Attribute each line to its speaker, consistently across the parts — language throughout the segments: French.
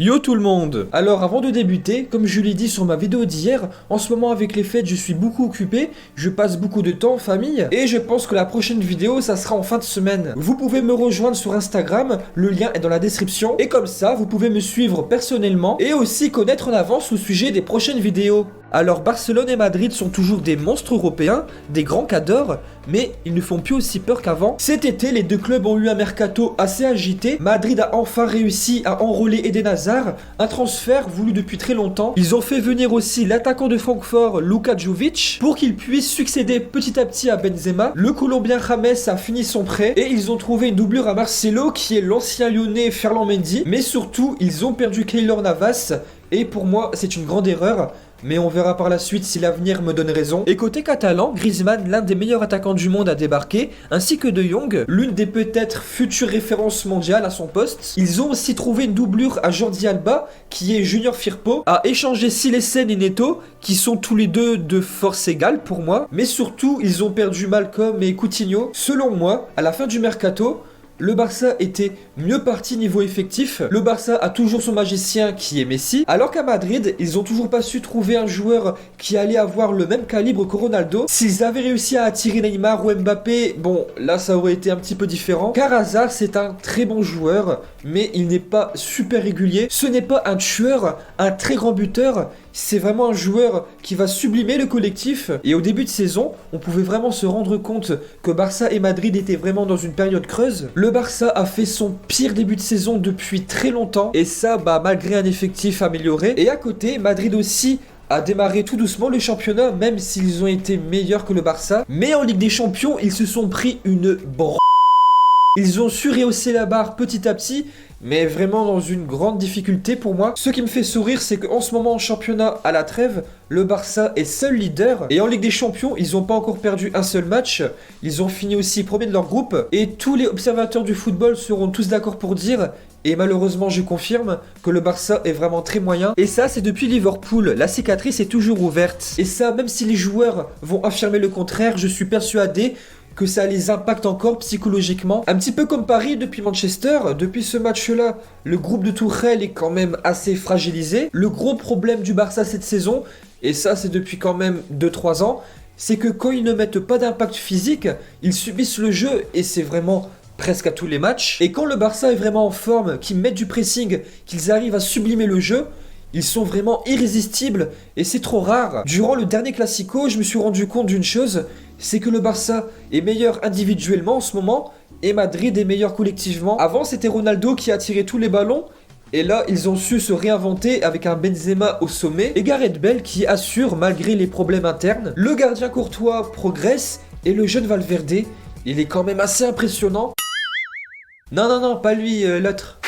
Speaker 1: Yo tout le monde! Alors avant de débuter, comme je l'ai dit sur ma vidéo d'hier, en ce moment avec les fêtes je suis beaucoup occupé, je passe beaucoup de temps en famille et je pense que la prochaine vidéo ça sera en fin de semaine. Vous pouvez me rejoindre sur Instagram, le lien est dans la description et comme ça vous pouvez me suivre personnellement et aussi connaître en avance le sujet des prochaines vidéos. Alors Barcelone et Madrid sont toujours des monstres européens, des grands cadors, mais ils ne font plus aussi peur qu'avant. Cet été, les deux clubs ont eu un mercato assez agité. Madrid a enfin réussi à enrôler Eden Hazard, un transfert voulu depuis très longtemps. Ils ont fait venir aussi l'attaquant de Francfort, Luka Jovic, pour qu'il puisse succéder petit à petit à Benzema. Le Colombien James a fini son prêt et ils ont trouvé une doublure à Marcelo qui est l'ancien lyonnais Ferland Mendy. Mais surtout, ils ont perdu Keylor Navas et pour moi, c'est une grande erreur. Mais on verra par la suite si l'avenir me donne raison. Et côté catalan, Griezmann, l'un des meilleurs attaquants du monde, a débarqué, ainsi que De Jong, l'une des peut-être futures références mondiales à son poste. Ils ont aussi trouvé une doublure à Jordi Alba, qui est Junior Firpo, a échangé Silesen et Neto, qui sont tous les deux de force égale pour moi. Mais surtout, ils ont perdu Malcolm et Coutinho. Selon moi, à la fin du mercato, le Barça était mieux parti niveau effectif. Le Barça a toujours son magicien qui est Messi. Alors qu'à Madrid, ils ont toujours pas su trouver un joueur qui allait avoir le même calibre que Ronaldo. S'ils avaient réussi à attirer Neymar ou Mbappé, bon, là ça aurait été un petit peu différent. Car Hazard, c'est un très bon joueur, mais il n'est pas super régulier. Ce n'est pas un tueur, un très grand buteur. C'est vraiment un joueur qui va sublimer le collectif. Et au début de saison, on pouvait vraiment se rendre compte que Barça et Madrid étaient vraiment dans une période creuse. Le Barça a fait son pire début de saison depuis très longtemps. Et ça, malgré un effectif amélioré. Et à côté, Madrid aussi a démarré tout doucement le championnat, même s'ils ont été meilleurs que le Barça. Mais en Ligue des Champions, ils se sont pris une Ils ont su rehausser la barre petit à petit, mais vraiment dans une grande difficulté pour moi. Ce qui me fait sourire, c'est qu'en ce moment en championnat, à la trêve, le Barça est seul leader. Et en Ligue des Champions, ils n'ont pas encore perdu un seul match. Ils ont fini aussi premier de leur groupe. Et tous les observateurs du football seront tous d'accord pour dire, et malheureusement je confirme, que le Barça est vraiment très moyen. Et ça, c'est depuis Liverpool. La cicatrice est toujours ouverte. Et ça, même si les joueurs vont affirmer le contraire, je suis persuadé que ça les impacte encore psychologiquement. Un petit peu comme Paris depuis Manchester, depuis ce match-là, le groupe de Tuchel est quand même assez fragilisé. Le gros problème du Barça cette saison, et ça c'est depuis quand même 2-3 ans, c'est que quand ils ne mettent pas d'impact physique, ils subissent le jeu et c'est vraiment presque à tous les matchs. Et quand le Barça est vraiment en forme, qu'ils mettent du pressing, qu'ils arrivent à sublimer le jeu, ils sont vraiment irrésistibles et c'est trop rare. Durant le dernier Classico, je me suis rendu compte d'une chose, c'est que le Barça est meilleur individuellement en ce moment et Madrid est meilleur collectivement. Avant, c'était Ronaldo qui attirait tous les ballons et là, ils ont su se réinventer avec un Benzema au sommet et Gareth Bale qui assure malgré les problèmes internes. Le gardien Courtois progresse et le jeune Valverde, il est quand même assez impressionnant. Non, pas lui, l'autre.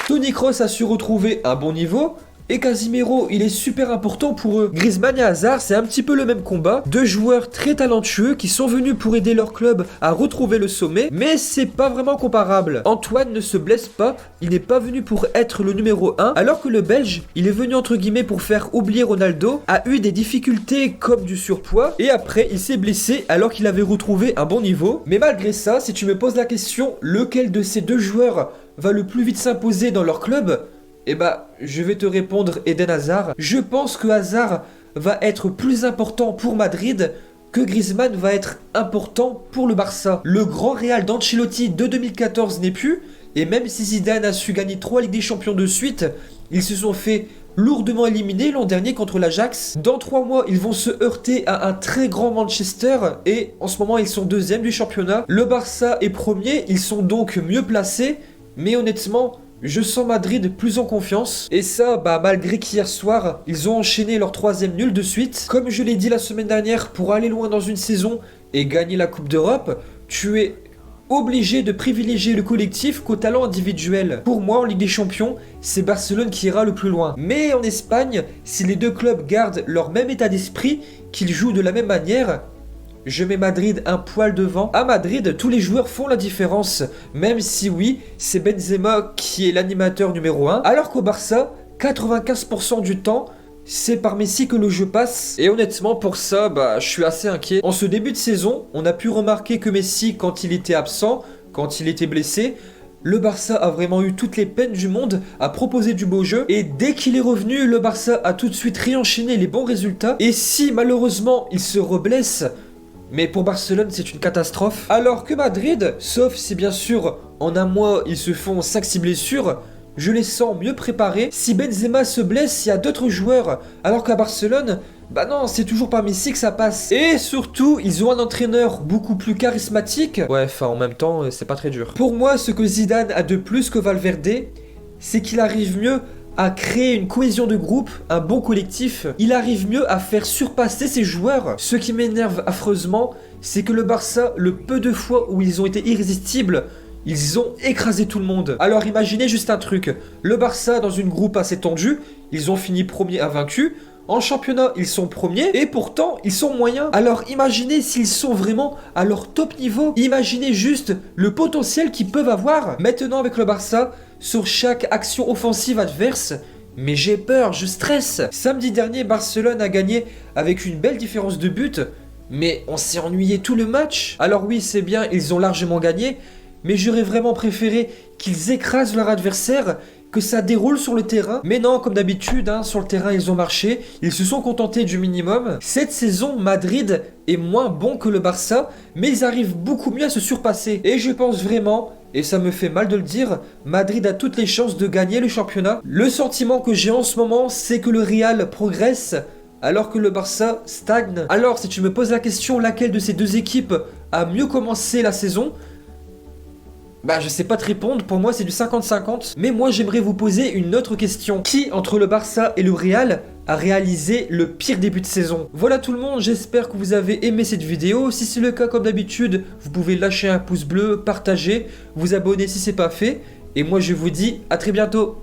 Speaker 1: Toni Kroos a su retrouver un bon niveau et Casemiro, il est super important pour eux. Griezmann et Hazard, c'est un petit peu le même combat. Deux joueurs très talentueux qui sont venus pour aider leur club à retrouver le sommet, mais c'est pas vraiment comparable. Antoine ne se blesse pas, il n'est pas venu pour être le numéro 1, alors que le Belge, il est venu entre guillemets pour faire oublier Ronaldo, a eu des difficultés comme du surpoids, et après il s'est blessé alors qu'il avait retrouvé un bon niveau. Mais malgré ça, si tu me poses la question, lequel de ces deux joueurs va le plus vite s'imposer dans leur club? Je vais te répondre Eden Hazard. Je pense que Hazard va être plus important pour Madrid que Griezmann va être important pour le Barça. Le grand Real d'Ancelotti de 2014 n'est plus, et même si Zidane a su gagner 3 Ligues des Champions de suite, ils se sont fait lourdement éliminer l'an dernier contre l'Ajax. Dans 3 mois, ils vont se heurter à un très grand Manchester et en ce moment, ils sont deuxième du championnat. Le Barça est premier, ils sont donc mieux placés, mais honnêtement, je sens Madrid plus en confiance. Et ça, malgré qu'hier soir, ils ont enchaîné leur 3e nul de suite. Comme je l'ai dit la semaine dernière, pour aller loin dans une saison et gagner la Coupe d'Europe, tu es obligé de privilégier le collectif qu'au talent individuel. Pour moi, en Ligue des Champions, c'est Barcelone qui ira le plus loin. Mais en Espagne, si les deux clubs gardent leur même état d'esprit, qu'ils jouent de la même manière, je mets Madrid un poil devant. À Madrid, tous les joueurs font la différence, même si oui, c'est Benzema qui est l'animateur numéro 1, alors qu'au Barça, 95% du temps, c'est par Messi que le jeu passe. Et honnêtement, pour ça, je suis assez inquiet. En ce début de saison, on a pu remarquer que Messi, quand il était absent, quand il était blessé, le Barça a vraiment eu toutes les peines du monde à proposer du beau jeu. Et dès qu'il est revenu, le Barça a tout de suite réenchaîné les bons résultats. Et si malheureusement il se reblesse, mais pour Barcelone c'est une catastrophe. Alors que Madrid, sauf si bien sûr en un mois ils se font 5-6 blessures, je les sens mieux préparés. Si Benzema se blesse, il y a d'autres joueurs. Alors qu'à Barcelone, bah non, c'est toujours par Messi que ça passe. Et surtout, ils ont un entraîneur beaucoup plus charismatique. Ouais, enfin en même temps, c'est pas très dur. Pour moi, ce que Zidane a de plus que Valverde, c'est qu'il arrive mieux à créer une cohésion de groupe, un bon collectif. Il arrive mieux à faire surpasser ses joueurs. Ce qui m'énerve affreusement, c'est que le Barça, le peu de fois où ils ont été irrésistibles, ils ont écrasé tout le monde. Alors imaginez juste un truc. Le Barça, dans une groupe assez tendue, ils ont fini premier invaincus. En championnat, ils sont premiers et pourtant, ils sont moyens. Alors imaginez s'ils sont vraiment à leur top niveau. Imaginez juste le potentiel qu'ils peuvent avoir. Maintenant avec le Barça, sur chaque action offensive adverse, mais j'ai peur, je stresse. Samedi dernier, Barcelone a gagné avec une belle différence de but, mais on s'est ennuyé tout le match. Alors oui, c'est bien, ils ont largement gagné, mais j'aurais vraiment préféré qu'ils écrasent leur adversaire, que ça déroule sur le terrain. Mais non, comme d'habitude, sur le terrain, ils ont marché. Ils se sont contentés du minimum. Cette saison, Madrid est moins bon que le Barça, mais ils arrivent beaucoup mieux à se surpasser. Et je pense vraiment, et ça me fait mal de le dire, Madrid a toutes les chances de gagner le championnat. Le sentiment que j'ai en ce moment, c'est que le Real progresse, alors que le Barça stagne. Alors, si tu me poses la question, laquelle de ces deux équipes a mieux commencé la saison ? Bah je sais pas te répondre, pour moi c'est du 50-50. Mais moi j'aimerais vous poser une autre question. Qui entre le Barça et le Real a réalisé le pire début de saison? Voilà tout le monde, j'espère que vous avez aimé cette vidéo. Si c'est le cas, comme d'habitude, vous pouvez lâcher un pouce bleu, partager, vous abonner si c'est pas fait. Et moi je vous dis à très bientôt.